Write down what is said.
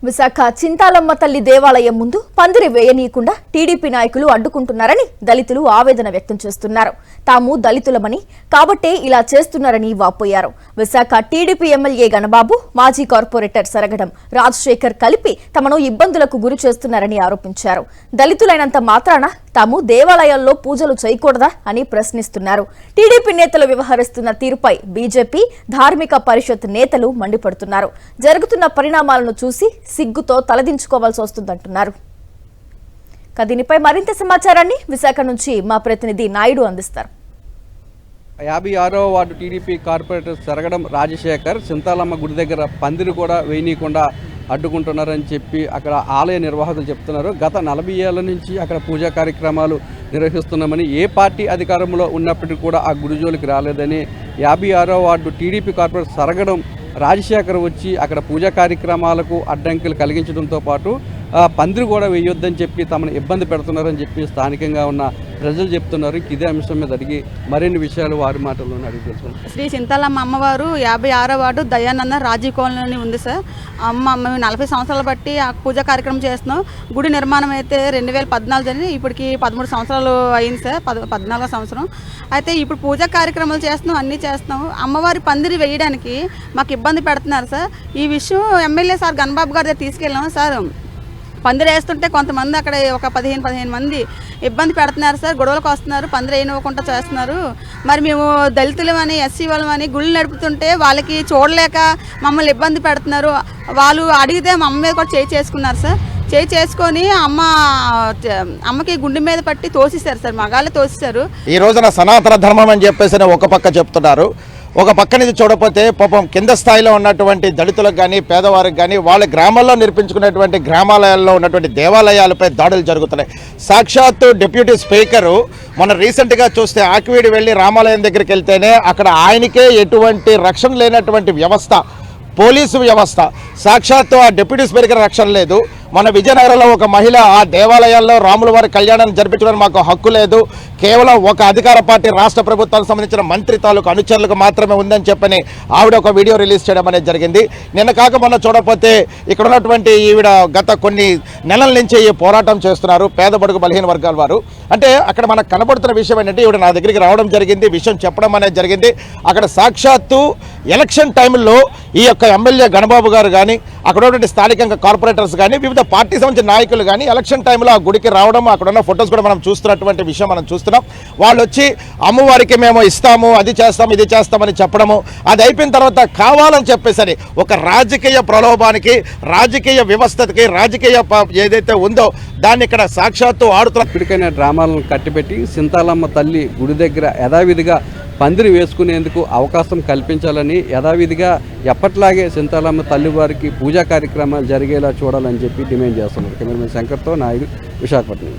విశాఖ చింతాలమ్మ తల్లి దేవాలయం ముందు పందిరి వేయనీయకుండా టీడీపీ నాయకులు అడ్డుకుంటున్నారని దళితులు ఆవేదన వ్యక్తం చేస్తున్నారు. తాము దళితులమని కాబట్టే ఇలా చేస్తున్నారని వాపోయారు. విశాఖ టీడీపీ ఎమ్మెల్యే గణబాబు, మాజీ కార్పొరేటర్ సరగడం రాజశేఖర్ కలిపి తమను ఇబ్బందులకు గురి చేస్తున్నారని ఆరోపించారు. దళితులైనంత మాత్రాన తాము దేవాలయాల్లో పూజలు చేయకూడదా అని ప్రశ్నిస్తున్నారు. టీడీపీ నేతలు వ్యవహరిస్తున్న తీరుపై బీజేపీ ధార్మిక పరిషత్ నేతలు మండిపడుతున్నారు. జరుగుతున్న పరిణామాలను చూసి సిగ్గుతో తలదించుకోవాల్సి వస్తుందంటున్నారు. దీనిపై మరింత సమాచారాన్ని విశాఖ నుంచి మా ప్రతినిధి నాయుడు అందిస్తారు. 56వ ward TDP corporator Saragadam Rajasekhar Chintalamma గుడి దగ్గర పందిరి కూడా వేయనీయకుండా అడ్డుకుంటున్నారని చెప్పి అక్కడ ఆలయ నిర్వాహకులు చెప్తున్నారు. గత 40 ఏళ్ల నుంచి అక్కడ పూజా కార్యక్రమాలు నిర్వహిస్తున్నామని, ఏ పార్టీ అధికారంలో ఉన్నప్పటికీ కూడా ఆ గుడి జోలికి రాలేదని 56వ ward TDP corporator Saragadam Rajasekhar వచ్చి అక్కడ పూజా కార్యక్రమాలకు అడ్డంకులు కలిగించడంతో పాటు పందిరి కూడా వేయొద్దని చెప్పి తమను ఇబ్బంది పెడుతున్నారని చెప్పి స్థానికంగా ఉన్న ప్రజలు చెప్తున్నారు. ఇదే అంశం మీద అడిగి మరిన్ని విషయాలు వారి మాటల్లోనే అడిగి తెలుసుకుంటాం. శ్రీ చింతాలమ్మ అమ్మవారు 56వ వార్డు దయానంద రాజీవ్ కాలనీ ఉంది సార్. మేము 40 సంవత్సరాలు బట్టి ఆ పూజా కార్యక్రమం చేస్తున్నాం. గుడి నిర్మాణం అయితే 2014 జరిగి ఇప్పటికి 13 సంవత్సరాలు అయింది సార్. 14వ సంవత్సరం అయితే ఇప్పుడు పూజా కార్యక్రమాలు చేస్తున్నాం, అన్నీ చేస్తున్నాం. అమ్మవారి పందిరి వేయడానికి మాకు ఇబ్బంది పెడుతున్నారు సార్. ఈ విషయం ఎమ్మెల్యే సార్ గణబాబు గారి దగ్గర తీసుకెళ్ళాము సార్. పందిరి వేస్తుంటే కొంతమంది అక్కడ ఒక 15 మంది ఇబ్బంది పెడుతున్నారు సార్. గొడవలకు వస్తున్నారు, పందిరి వేయనివ్వకుండా చేస్తున్నారు. మరి మేము దళితులమని, ఎస్సీ వాళ్ళమని గుళ్ళు నడుపుతుంటే వాళ్ళకి చూడలేక మమ్మల్ని ఇబ్బంది పెడుతున్నారు. వాళ్ళు అడిగితే మా అమ్మ మీద కూడా చేయి చేసుకున్నారు సార్. చేయి చేసుకొని అమ్మకి గుండె మీద పట్టి తోసేశారు సార్. మగాళ్ళే తోసేశారు. ఈ రోజున సనాతన ధర్మం అని చెప్పేసి ఒక పక్క చెప్తున్నారు, ఒక పక్క నుంచి చూడకపోతే పాపం కింద స్థాయిలో ఉన్నటువంటి దళితులకు కానీ పేదవారికి కానీ వాళ్ళ గ్రామాల్లో నిర్మించుకున్నటువంటి గ్రామాలయాల్లో ఉన్నటువంటి దేవాలయాలపై దాడులు జరుగుతున్నాయి. సాక్షాత్తు డిప్యూటీ స్పీకరు మొన్న రీసెంట్గా చూస్తే ఆకివీడి వెళ్ళి రామాలయం దగ్గరికి వెళ్తేనే అక్కడ ఆయనకే ఎటువంటి రక్షణ లేనటువంటి వ్యవస్థ, పోలీసు వ్యవస్థ, సాక్షాత్తు ఆ డిప్యూటీ స్పీకర్ రక్షణ లేదు. మన విజయనగరంలో ఒక మహిళ ఆ దేవాలయాల్లో రాముల వారి కళ్యాణాన్ని జరిపించడానికి మాకు హక్కు లేదు, కేవలం ఒక అధికార పార్టీ రాష్ట్ర ప్రభుత్వానికి సంబంధించిన మంత్రి తాలూకు అనుచరులకు మాత్రమే ఉందని చెప్పని ఆవిడ ఒక వీడియో రిలీజ్ చేయడం అనేది జరిగింది. నిన్న కాక మొన్న చూడకపోతే ఇక్కడ ఉన్నటువంటి ఈవిడ గత కొన్ని నెలల నుంచి ఈ పోరాటం చేస్తున్నారు పేద బడుగు బలహీన వర్గాల వారు. అంటే అక్కడ మనకు కనబడుతున్న విషయం ఏంటంటే ఈవిడ నా దగ్గరికి రావడం జరిగింది, విషయం చెప్పడం అనేది జరిగింది. అక్కడ సాక్షాత్తు ఎలక్షన్ టైంలో ఈ యొక్క ఎమ్మెల్యే గణబాబు గారు కానీ అక్కడ ఉన్నటువంటి స్థానికంగా కార్పొరేటర్స్ కానీ వివిధ పార్టీ సంబంధించిన నాయకులు కానీ ఎలక్షన్ టైంలో ఆ గుడికి రావడం, అక్కడ ఉన్న ఫొటోస్ కూడా మనం చూస్తున్నటువంటి విషయం మనం చూస్తున్నాం. వాళ్ళు వచ్చి అమ్మవారికి మేము ఇస్తాము, అది చేస్తాము, ఇది చేస్తామని చెప్పడము, అది అయిపోయిన తర్వాత కావాలని చెప్పేసరి ఒక రాజకీయ ప్రలోభానికి, రాజకీయ వ్యవస్థకి, రాజకీయ ఏదైతే ఉందో దాన్ని ఇక్కడ సాక్షాత్తు ఆడుతున్న ఇప్పటికైనా డ్రామాలను కట్టిపెట్టి చింతాలమ్మ తల్లి గుడి దగ్గర యథావిధిగా పందిరి వేసుకునేందుకు అవకాశం కల్పించాలని, యథావిధిగా ఎప్పట్లాగే చింతాలమ్మ తల్లి వారికి పూజా కార్యక్రమాలు జరిగేలా చూడాలని చెప్పి డిమాండ్ చేస్తున్నారు. కెమెరామెన్ శంకర్తో నాయుడు, విశాఖపట్నం.